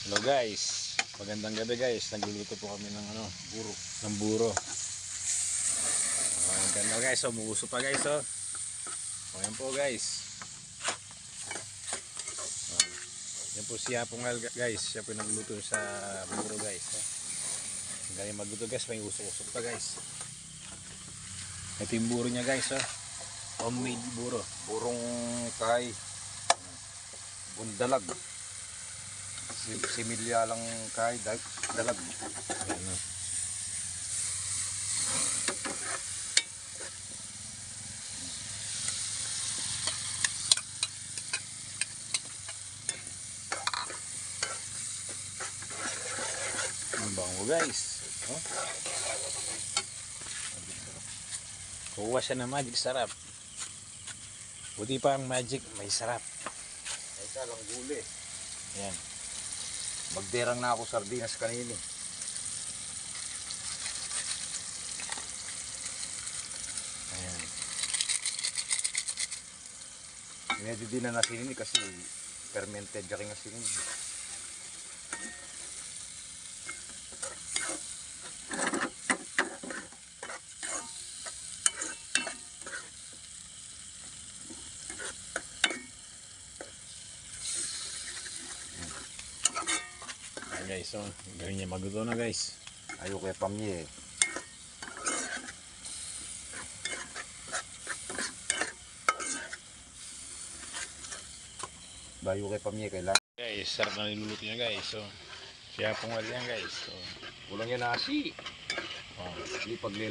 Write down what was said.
Hello guys, magandang gabi guys. Nagluluto po kami ng buro. Ng buro. Ganda guys, umuuso pa guys oh. Ayan po guys. Yan po si Apong Al guys. Siya po nagluto sa buro guys. Gaya magluto guys, may usok-usok pa guys. Ito yung buro niya guys oh. Homemade buro. Burong kay bundalag. Similya lang kay dalag. Ayan oh. Ang bango guys oh. Kuha siya ng magic sarap. Buti pa ang magic may sarap. Ito lang guli. Ayan. Magderang na ako sardinas kanini. Ayan. Medyo din na nasinin kasi fermented jaking nasinin. Guys, so gawin niya magluto na guys. Ayaw kaya pamye. Bayo kay pamye kailangan. Guys, sarap na niluluto niya guys. So, siya pong wala yan guys. So, Kulang yan nasi. oh. Hindi